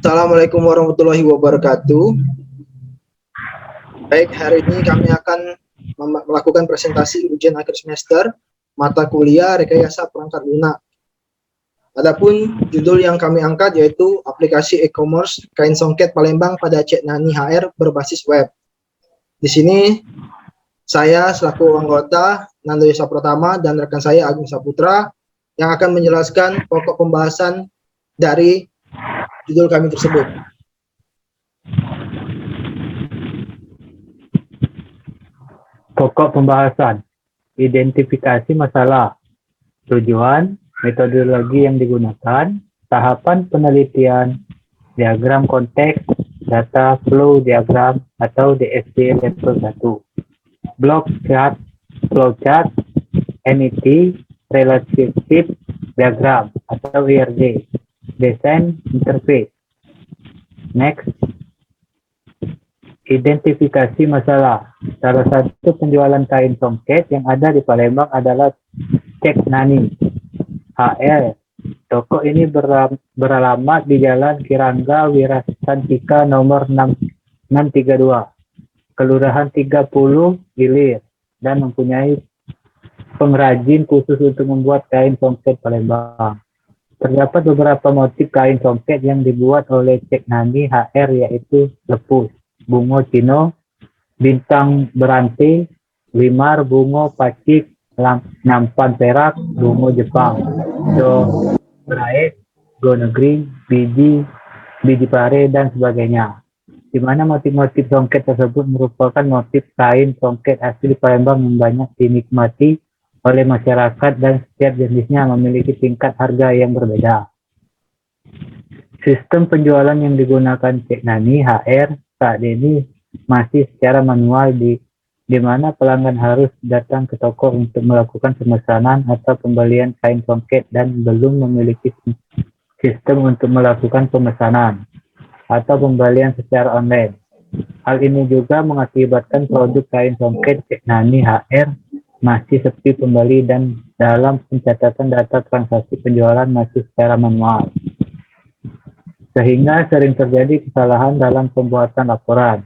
Assalamualaikum warahmatullahi wabarakatuh. Baik, hari ini kami akan melakukan presentasi ujian akhir semester mata kuliah rekayasa perangkat lunak. Adapun judul yang kami angkat yaitu aplikasi e-commerce kain songket Palembang pada Cek Nani HR berbasis web. Di sini saya selaku anggota Nando Yesa Pratama dan rekan saya Agung Saputra yang akan menjelaskan pokok pembahasan dari judul kami tersebut. Pokok pembahasan, identifikasi masalah, tujuan, metodologi yang digunakan, tahapan penelitian, diagram konteks, data flow diagram atau DFD level 1, block chart, flow chart, NET, relationship diagram atau IRD, design interface. Next, identifikasi masalah. Salah satu penjualan kain songket yang ada di Palembang adalah Cek Nani HR. Toko ini beralamat di Jalan Kirangga Wirasantika nomor 632, Kelurahan 30 Ilir, dan mempunyai pengrajin khusus untuk membuat kain songket Palembang. Terdapat beberapa motif kain songket yang dibuat oleh Cek Nani HR, yaitu lepus, bungo cino, bintang berantai, limar, bungo pacik, nampan perak, bungo Jepang, do braek, go negeri, biji pare, dan sebagainya. Di mana motif-motif songket tersebut merupakan motif kain songket asli Palembang yang banyak dinikmati oleh masyarakat dan setiap jenisnya memiliki tingkat harga yang berbeda. Sistem penjualan yang digunakan Cek Nani HR saat ini masih secara manual di mana pelanggan harus datang ke toko untuk melakukan pemesanan atau pembelian kain songket dan belum memiliki sistem untuk melakukan pemesanan atau pembelian secara online. Hal ini juga mengakibatkan produk kain songket Cek Nani HR masih sepi pembeli dan dalam pencatatan data transaksi penjualan masih secara manual. Sehingga sering terjadi kesalahan dalam pembuatan laporan.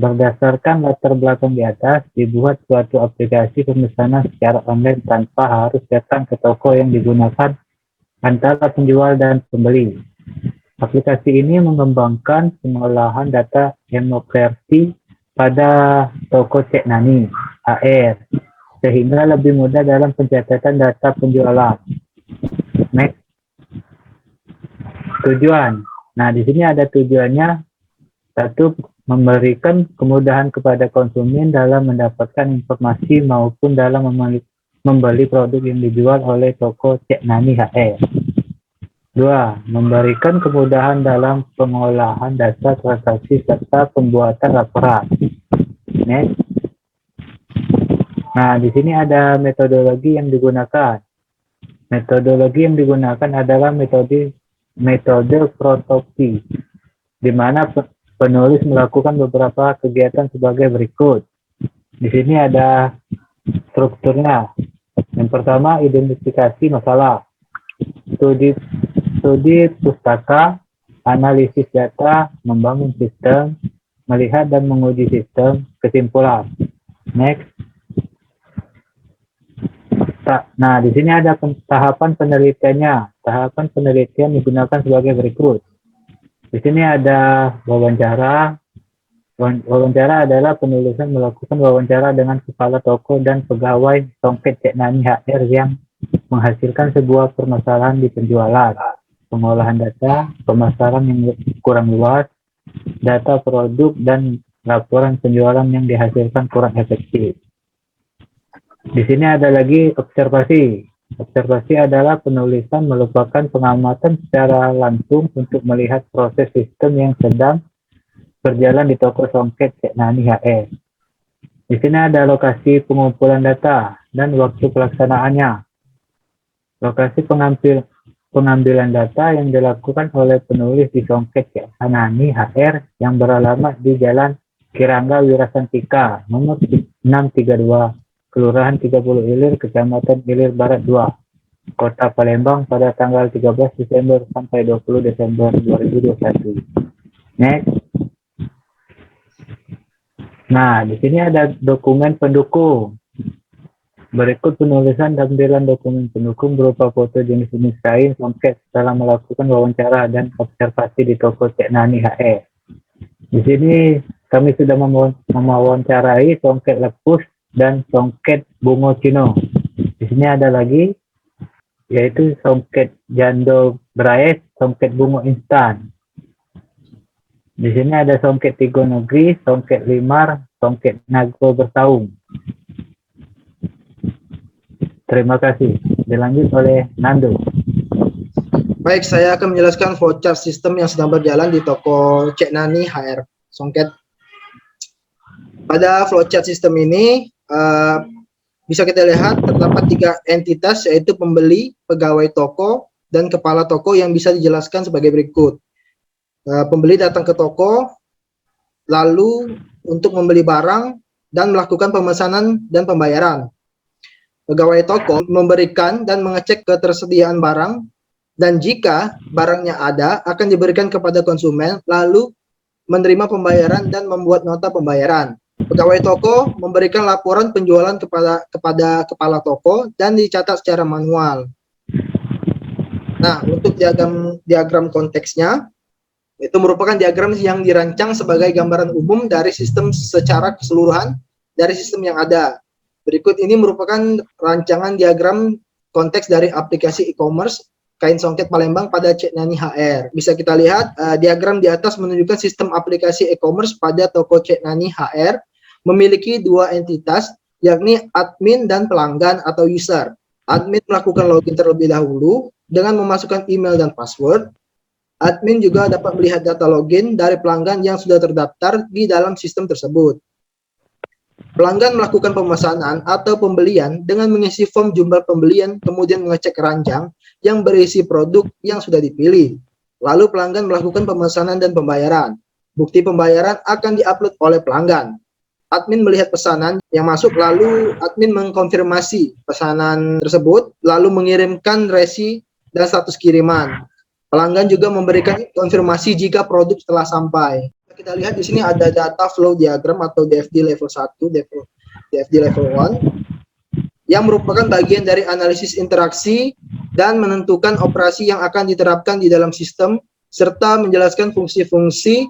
Berdasarkan latar belakang di atas, dibuat suatu aplikasi pemesanan secara online tanpa harus datang ke toko yang digunakan antara penjual dan pembeli. Aplikasi ini mengembangkan pengolahan data demokrasi pada toko Cek Nani HR, sehingga lebih mudah dalam pencatatan data penjualan. Next. Tujuan. Nah, di sini ada tujuannya. Satu, memberikan kemudahan kepada konsumen dalam mendapatkan informasi maupun dalam membeli produk yang dijual oleh toko Cek Nani HR. Dua, memberikan kemudahan dalam pengolahan data transaksi serta pembuatan laporan. Next. Nah, di sini ada metodologi yang digunakan. Metodologi yang digunakan adalah metode prototip, di mana penulis melakukan beberapa kegiatan sebagai berikut. Di sini ada strukturnya. Yang pertama, identifikasi masalah, studi pustaka, analisis data, membangun sistem, melihat dan menguji sistem, kesimpulan. Next. Nah, di sini ada tahapan penelitiannya. Tahapan penelitian digunakan sebagai berikut. Di sini ada wawancara. Wawancara adalah penulisan melakukan wawancara dengan kepala toko dan pegawai songket Cek Nani HR yang menghasilkan sebuah permasalahan di penjualan, pengolahan data, pemasaran yang kurang luas, data produk, dan laporan penjualan yang dihasilkan kurang efektif. Di sini ada lagi observasi. Observasi adalah penulisan merupakan pengamatan secara langsung untuk melihat proses sistem yang sedang berjalan di toko songket Cek Nani HR. Di sini ada lokasi pengumpulan data dan waktu pelaksanaannya. Lokasi pengambilan data yang dilakukan oleh penulis di songket Cek Nani HR yang beralamat di Jalan Kirangga Wirasantika nomor 632. Kelurahan 30 Ilir, Kecamatan Ilir Barat 2. Kota Palembang pada tanggal 13 Desember sampai 20 Desember 2021. Next. Nah, di sini ada dokumen pendukung. Berikut penulisan tampilan dokumen pendukung berupa foto jenis-jenis kain songket setelah melakukan wawancara dan observasi di toko Cek Nani HR. Di sini kami sudah mewawancarai songket lepus dan songket bungo cino. Di sini ada lagi yaitu songket jando braes, songket bungo instan. Di sini ada songket tigo negeri, songket limar, songket nago bersaung. Terima kasih. Dilanjut oleh Nando. Baik, saya akan menjelaskan flowchart sistem yang sedang berjalan di toko Cek Nani HR Songket. Pada flowchart sistem ini bisa kita lihat terdapat 3 entitas, yaitu pembeli, pegawai toko, dan kepala toko yang bisa dijelaskan sebagai berikut. Pembeli datang ke toko, lalu untuk membeli barang dan melakukan pemesanan dan pembayaran. Pegawai toko memberikan dan mengecek ketersediaan barang, dan jika barangnya ada akan diberikan kepada konsumen, lalu menerima pembayaran dan membuat nota pembayaran. Pegawai toko memberikan laporan penjualan kepada kepala toko dan dicatat secara manual. Nah, untuk diagram konteksnya, itu merupakan diagram yang dirancang sebagai gambaran umum dari sistem secara keseluruhan dari sistem yang ada. Berikut ini merupakan rancangan diagram konteks dari aplikasi e-commerce kain songket Palembang pada Cek Nani HR. Bisa kita lihat diagram di atas menunjukkan sistem aplikasi e-commerce pada toko Cek Nani HR memiliki 2 entitas, yakni admin dan pelanggan atau user. Admin melakukan login terlebih dahulu dengan memasukkan email dan password. Admin juga dapat melihat data login dari pelanggan yang sudah terdaftar di dalam sistem tersebut. Pelanggan melakukan pemesanan atau pembelian dengan mengisi form jumlah pembelian, kemudian mengecek keranjang yang berisi produk yang sudah dipilih. Lalu pelanggan melakukan pemesanan dan pembayaran. Bukti pembayaran akan diupload oleh pelanggan. Admin melihat pesanan yang masuk, lalu admin mengkonfirmasi pesanan tersebut, lalu mengirimkan resi dan status kiriman. Pelanggan juga memberikan konfirmasi jika produk telah sampai. Kita lihat di sini ada data flow diagram atau DFD level 1, DFD level 1, yang merupakan bagian dari analisis interaksi dan menentukan operasi yang akan diterapkan di dalam sistem, serta menjelaskan fungsi-fungsi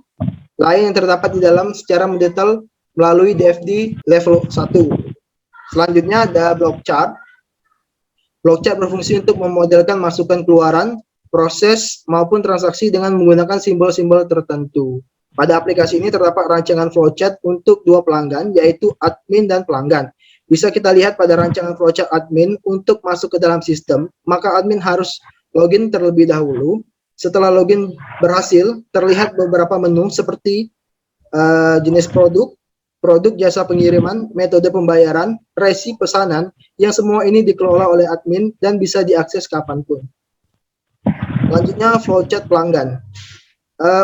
lain yang terdapat di dalam secara mendetail melalui DFD level 1. Selanjutnya ada block chart. Block chart berfungsi untuk memodelkan masukan keluaran, proses maupun transaksi dengan menggunakan simbol-simbol tertentu. Pada aplikasi ini terdapat rancangan flowchart untuk 2 pelanggan, yaitu admin dan pelanggan. Bisa kita lihat pada rancangan flowchart admin, untuk masuk ke dalam sistem, maka admin harus login terlebih dahulu. Setelah login berhasil, terlihat beberapa menu seperti jenis produk, jasa pengiriman, metode pembayaran, resi pesanan, yang semua ini dikelola oleh admin dan bisa diakses kapanpun. Selanjutnya flowchart pelanggan.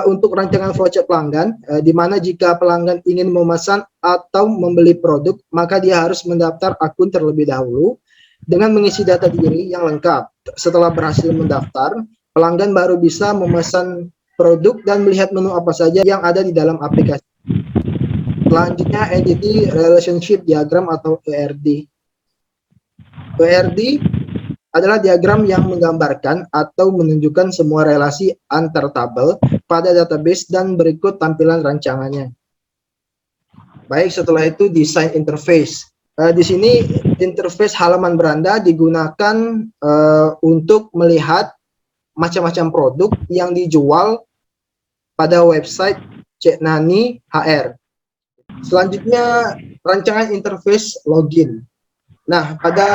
Untuk rancangan flowchart pelanggan, di mana jika pelanggan ingin memesan atau membeli produk, maka dia harus mendaftar akun terlebih dahulu dengan mengisi data diri yang lengkap. Setelah berhasil mendaftar, pelanggan baru bisa memesan produk dan melihat menu apa saja yang ada di dalam aplikasi. Selanjutnya Entity Relationship Diagram atau ERD. ERD adalah diagram yang menggambarkan atau menunjukkan semua relasi antar tabel pada database dan berikut tampilan rancangannya. Baik, setelah itu desain interface. Di sini interface halaman beranda digunakan untuk melihat macam-macam produk yang dijual pada website Cek Nani HR. Selanjutnya rancangan interface login. Nah, pada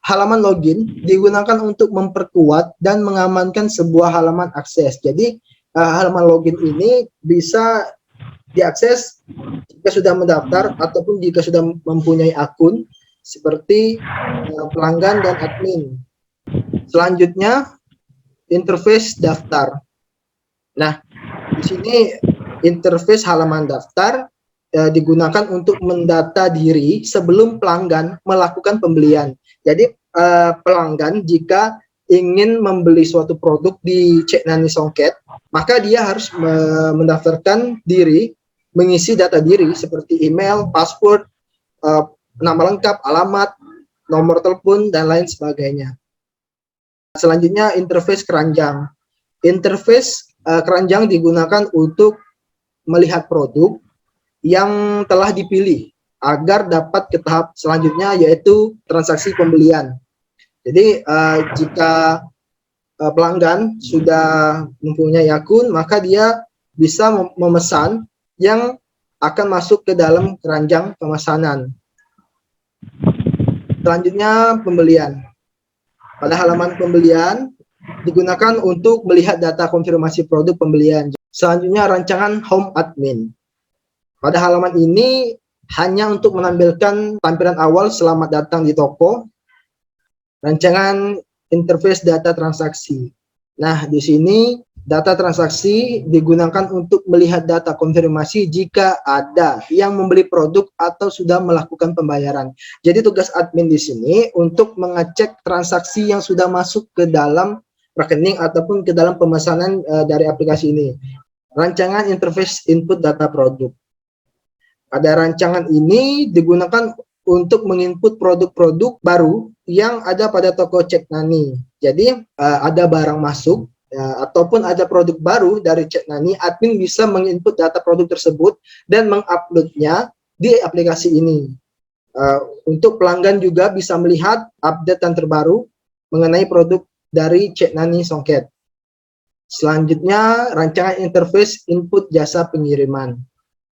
halaman login digunakan untuk memperkuat dan mengamankan sebuah halaman akses. Jadi halaman login ini bisa diakses jika sudah mendaftar ataupun jika sudah mempunyai akun seperti pelanggan dan admin. Selanjutnya interface daftar. Nah, di sini interface halaman daftar digunakan untuk mendata diri sebelum pelanggan melakukan pembelian. Jadi pelanggan jika ingin membeli suatu produk di Cek Nani Songket, maka dia harus mendaftarkan diri, mengisi data diri seperti email, password, nama lengkap, alamat, nomor telepon, dan lain sebagainya. Selanjutnya, interface keranjang. Interface keranjang digunakan untuk melihat produk yang telah dipilih agar dapat ke tahap selanjutnya, yaitu transaksi pembelian. Jadi jika pelanggan sudah mempunyai akun, maka dia bisa memesan yang akan masuk ke dalam keranjang pemesanan. Selanjutnya, pembelian. Pada halaman pembelian digunakan untuk melihat data konfirmasi produk pembelian. Selanjutnya, rancangan home admin. Pada halaman ini hanya untuk menampilkan tampilan awal selamat datang di toko, rancangan interface data transaksi. Nah, di sini data transaksi digunakan untuk melihat data konfirmasi jika ada yang membeli produk atau sudah melakukan pembayaran. Jadi tugas admin di sini untuk mengecek transaksi yang sudah masuk ke dalam rekening ataupun ke dalam pemesanan dari aplikasi ini. Rancangan interface input data produk. Pada rancangan ini digunakan untuk menginput produk-produk baru yang ada pada toko Cek Nani. Jadi ada barang masuk ataupun ada produk baru dari Cek Nani, admin bisa menginput data produk tersebut dan menguploadnya di aplikasi ini. Untuk pelanggan juga bisa melihat update yang terbaru mengenai produk dari Cek Nani Songket. Selanjutnya, rancangan interface input jasa pengiriman.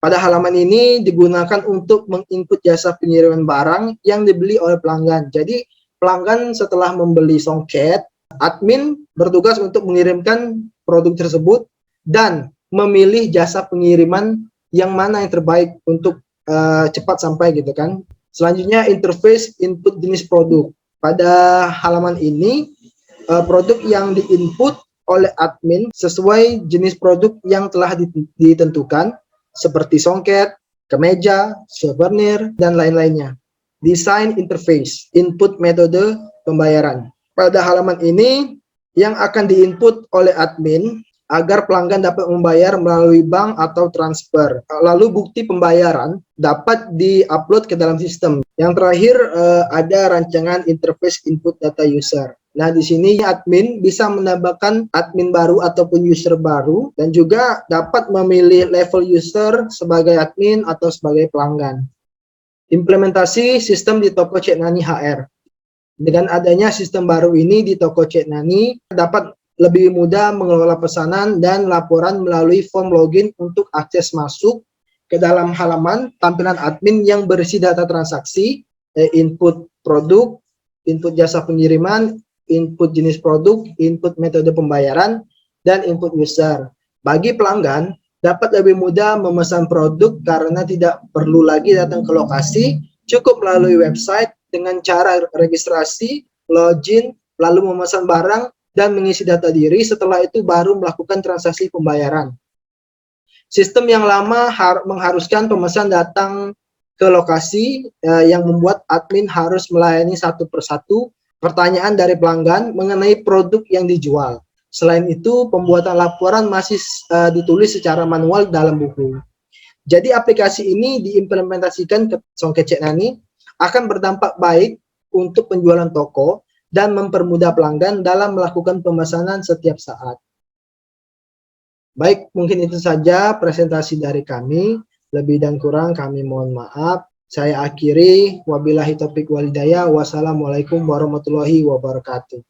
Pada halaman ini digunakan untuk menginput jasa pengiriman barang yang dibeli oleh pelanggan. Jadi pelanggan setelah membeli Songket, admin bertugas untuk mengirimkan produk tersebut dan memilih jasa pengiriman yang mana yang terbaik untuk cepat sampai gitu kan. Selanjutnya, interface input jenis produk. Pada halaman ini produk yang diinput oleh admin sesuai jenis produk yang telah ditentukan, seperti songket, kemeja, souvenir, dan lain-lainnya. Desain interface, input metode pembayaran. Pada halaman ini, yang akan diinput oleh admin agar pelanggan dapat membayar melalui bank atau transfer. Lalu bukti pembayaran dapat di-upload ke dalam sistem. Yang terakhir, ada rancangan interface input data user. Nah, di sini admin bisa menambahkan admin baru ataupun user baru dan juga dapat memilih level user sebagai admin atau sebagai pelanggan. Implementasi sistem di toko Cek Nani HR. Dengan adanya sistem baru ini di toko Cek Nani, dapat lebih mudah mengelola pesanan dan laporan melalui form login untuk akses masuk ke dalam halaman tampilan admin yang berisi data transaksi, input produk, input jasa pengiriman, input jenis produk, input metode pembayaran, dan input user. Bagi pelanggan, dapat lebih mudah memesan produk karena tidak perlu lagi datang ke lokasi, cukup melalui website dengan cara registrasi, login, lalu memesan barang, dan mengisi data diri, setelah itu baru melakukan transaksi pembayaran. Sistem yang lama mengharuskan pemesan datang ke lokasi yang membuat admin harus melayani satu persatu pertanyaan dari pelanggan mengenai produk yang dijual. Selain itu, pembuatan laporan masih ditulis secara manual dalam buku. Jadi aplikasi ini diimplementasikan ke Songket Cek Nani akan berdampak baik untuk penjualan toko dan mempermudah pelanggan dalam melakukan pemesanan setiap saat. Baik, mungkin itu saja presentasi dari kami. Lebih dan kurang kami mohon maaf. Saya akhiri, wabillahi taufiq walhidayah, wassalamualaikum warahmatullahi wabarakatuh.